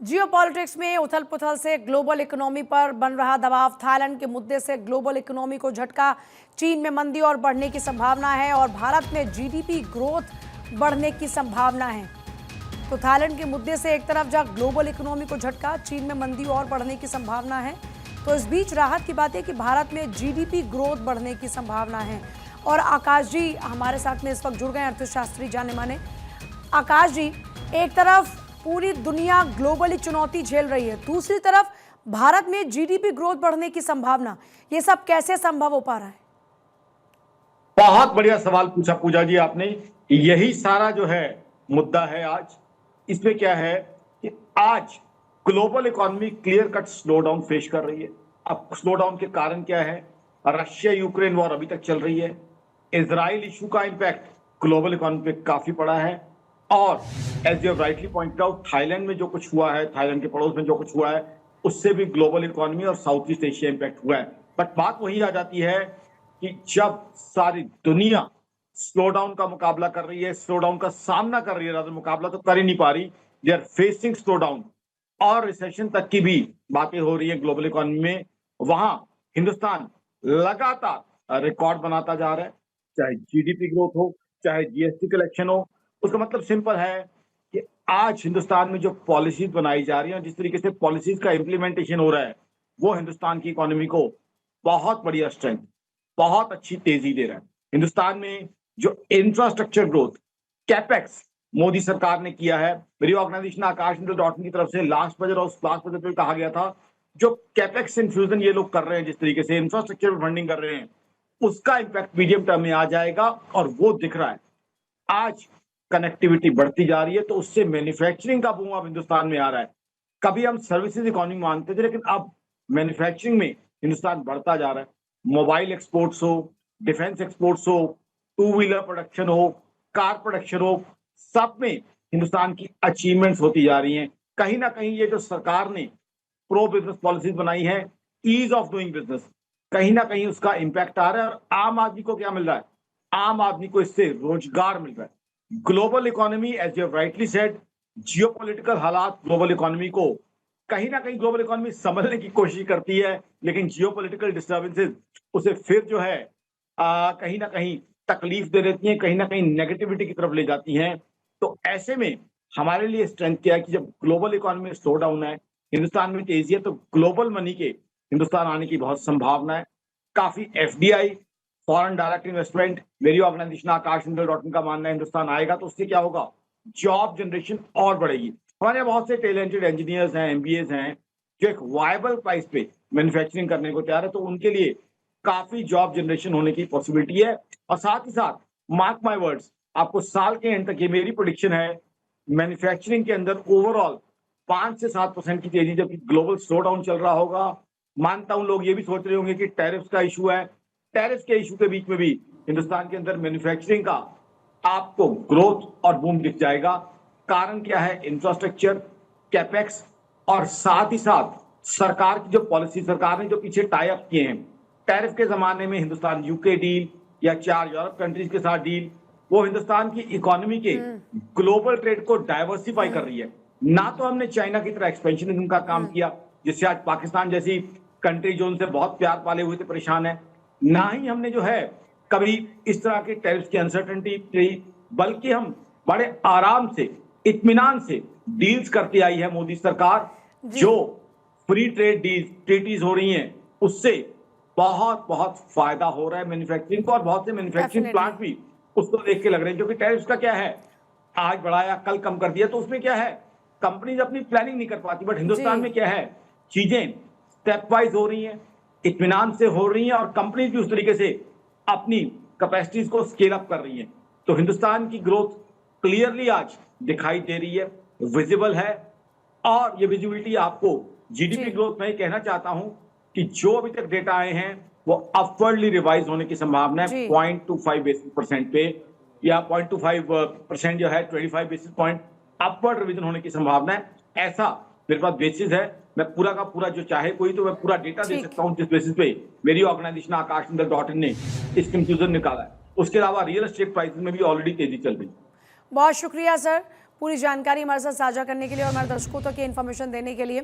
Geopolitics में उथल पुथल से ग्लोबल इकोनॉमी पर बन रहा दबाव, थाईलैंड के मुद्दे से ग्लोबल इकोनॉमी को झटका, चीन में मंदी और बढ़ने की संभावना है और भारत में जीडीपी ग्रोथ बढ़ने की संभावना है। तो थाईलैंड के मुद्दे से एक तरफ जब ग्लोबल इकोनॉमी को झटका, चीन में मंदी और बढ़ने की संभावना है, तो इस बीच राहत की बात है कि भारत में जीडीपी ग्रोथ बढ़ने की संभावना है। और आकाश जी हमारे साथ में इस वक्त जुड़ गए, अर्थशास्त्री जाने माने। आकाश जी, एक तरफ पूरी दुनिया ग्लोबली चुनौती झेल रही है, दूसरी तरफ भारत में जीडीपी ग्रोथ बढ़ने की संभावना, ये सब कैसे संभव हो पा रहा है? बहुत बढ़िया सवाल पूछा पूजा जी आपने। यही सारा जो है मुद्दा है आज। इसमें क्या है कि आज global economy clear cut slow down face कर रही है। अब स्लो डाउन के कारण क्या है? रशिया यूक्रेन वॉर अभी तक चल रही है। इजराइल इशू का इंपैक्ट ग्लोबल इकोनॉमी पे काफी पड़ा है। और as you rightly point out, Thailand में जो कुछ हुआ है, थाईलैंड के पड़ोस में जो कुछ हुआ है, उससे भी ग्लोबल इकोनॉमी और साउथ ईस्ट एशिया इंपैक्ट हुआ है। बट बात वही आ जाती है कि जब सारी दुनिया स्लो डाउन का मुकाबला कर रही है, स्लो डाउन का सामना कर रही है, रादर मुकाबला तो कर ही नहीं पा रही, they are facing slow down और रिसेशन तक की भी बातें हो रही है ग्लोबल इकोनॉमी में, वहां हिंदुस्तान लगातार रिकॉर्ड बनाता जा रहा है। चाहे जीडीपी ग्रोथ हो, चाहे जीएसटी कलेक्शन हो। उसका मतलब सिंपल है कि आज हिंदुस्तान में जो पॉलिसीज बनाई जा रही है, जिस तरीके से पॉलिसीज का इंप्लीमेंटेशन हो रहा है, वो हिंदुस्तान की इकोनॉमी को बहुत बढ़िया स्ट्रेंथ, बहुत अच्छी तेजी दे रहा है। हिंदुस्तान में जो इंफ्रास्ट्रक्चर ग्रोथ, कैपेक्स मोदी सरकार ने किया है, मेरी ऑर्गेनाइजेशन आकाश.in की तरफ से लास्ट बजट और उस लास्ट बजट में कहा गया था, जो कैपेक्स इन्फ्यूजन ये लोग कर रहे हैं, जिस तरीके से इंफ्रास्ट्रक्चर में फंडिंग कर रहे हैं, उसका इंपैक्ट मीडियम टर्म में आ जाएगा और वो दिख रहा है। आज कनेक्टिविटी बढ़ती जा रही है, तो उससे मैन्युफैक्चरिंग का बूम अब हिंदुस्तान में आ रहा है। कभी हम सर्विसेज इकोनॉमी मानते थे, लेकिन अब मैन्युफैक्चरिंग में हिंदुस्तान बढ़ता जा रहा है। मोबाइल एक्सपोर्ट्स हो, डिफेंस एक्सपोर्ट्स हो, टू व्हीलर प्रोडक्शन हो, कार प्रोडक्शन हो, सब में हिंदुस्तान की अचीवमेंट्स होती जा रही हैं। कहीं ना कहीं ये जो सरकार ने प्रो बिजनेस पॉलिसीज बनाई है, ईज ऑफ डूइंग बिजनेस, कहीं ना कहीं उसका इंपैक्ट आ रहा है। और आम आदमी को क्या मिल रहा है? आम आदमी को इससे रोजगार मिल रहा है। Global economy, as you rightly said, geopolitical हालात ग्लोबल इकोनॉमी को कहीं ना कहीं, ग्लोबल इकोनॉमी संभलने की कोशिश करती है, लेकिन जियोपॉलिटिकल डिस्टर्बेंसेस उसे फिर जो है कहीं ना कहीं तकलीफ दे देती हैं, कहीं ना कहीं नेगेटिविटी की तरफ ले जाती हैं। तो ऐसे में हमारे लिए स्ट्रेंथ क्या है कि जब ग्लोबल इकोनॉमी में स्लो डाउन है, हिंदुस्तान में तेजी है, तो ग्लोबल मनी के हिंदुस्तान आने की बहुत संभावना है। काफी एफडीआई, फॉरेन डायरेक्ट इन्वेस्टमेंट, मेरी ऑर्गेनाइजेशन आकाश.in का मानना है हिंदुस्तान आएगा तो उससे क्या होगा? जॉब जनरेशन और बढ़ेगी। हमारे यहाँ बहुत से टैलेंटेड इंजीनियर्स हैं, एमबीएस हैं, जो एक वायबल प्राइस पे मैन्युफैक्चरिंग करने को तैयार है, तो उनके लिए काफी जॉब जनरेशन होने की पॉसिबिलिटी है। और साथ ही साथ, मार्क माय वर्ड्स, आपको साल के एंड तक, ये मेरी प्रेडिक्शन है, मैन्युफैक्चरिंग के अंदर ओवरऑल 5 से 7% की तेजी, जबकि ग्लोबल स्लो डाउन चल रहा होगा। मानता हूं लोग ये भी सोच रहे होंगे कि टैरिफ्स का इशू है, टैरिफ के इशू के बीच में भी हिंदुस्तान के अंदर मैन्युफैक्चरिंग का आपको ग्रोथ और बूम दिख जाएगा। कारण क्या है? इंफ्रास्ट्रक्चर, कैपेक्स और साथ ही साथ सरकार की जो पॉलिसी, सरकार ने जो पीछे टाई अप किए हैं। टैरिफ के जमाने में हिंदुस्तान यूके डील या 4 यूरोप कंट्रीज के साथ डील, वो हिंदुस्तान की इकोनॉमी के ग्लोबल ट्रेड को डाइवर्सिफाई कर रही है। ना तो हमने चाइना की तरह एक्सपेंशनिज्म का काम किया, जिससे आज पाकिस्तान जैसी कंट्री जो उनसे बहुत प्यार पाले हुए थे परेशान है, ना ही हमने जो है कभी इस तरह के टैरिफ की अनसर्टेनिटी रही, बल्कि हम बड़े आराम से, इत्मीनान से डील्स करती आई है मोदी सरकार। जो फ्री ट्रेड डील ट्रीटीज हो रही हैं, उससे बहुत बहुत फायदा हो रहा है मैन्युफैक्चरिंग को, और बहुत से मैन्युफैक्चरिंग प्लांट भी उसको देख के लग रहे हैं। क्योंकि टैरिफ का क्या है, आज बढ़ाया कल कम कर दिया, तो उसमें क्या है, कंपनीज अपनी प्लानिंग नहीं कर पाती। बट हिंदुस्तान में क्या है, चीजें स्टेप वाइज हो रही हैं, इत्मीनान से हो रही हैं, और कंपनीज भी उस तरीके से अपनी कैपेसिटीज को स्केल अप कर रही हैं। तो हिंदुस्तान की ग्रोथ क्लियरली आज दिखाई दे रही है, विजिबल है। और ये विजिबिलिटी आपको जीडीपी ग्रोथ में कहना चाहता हूं कि जो अभी तक डेटा आए हैं वो अपवर्डली रिवाइज होने की संभावना है 0.25 बेसिस परसेंट पे, या 0.25% जो है 25 बेसिस पॉइंट अपवर्ड रिवीजन होने की संभावना है। ऐसा मेरे पास बेसिस है। मैं पूरा का पूरा, जो चाहे कोई तो मैं पूरा डेटा दे सकता हूं जिस बेसिस पे मेरी ऑर्गेनाइजेशन आकाश.in ने इस कंक्लूजन निकाला है। उसके अलावा रियल एस्टेट प्राइसेस में भी ऑलरेडी तेजी चल रही है। बहुत शुक्रिया सर। पूरी जानकारी हमारे साथ साझा करने के लिए और हमारे दर्शकों तक ये इन्फॉर्मेशन देने के लिए।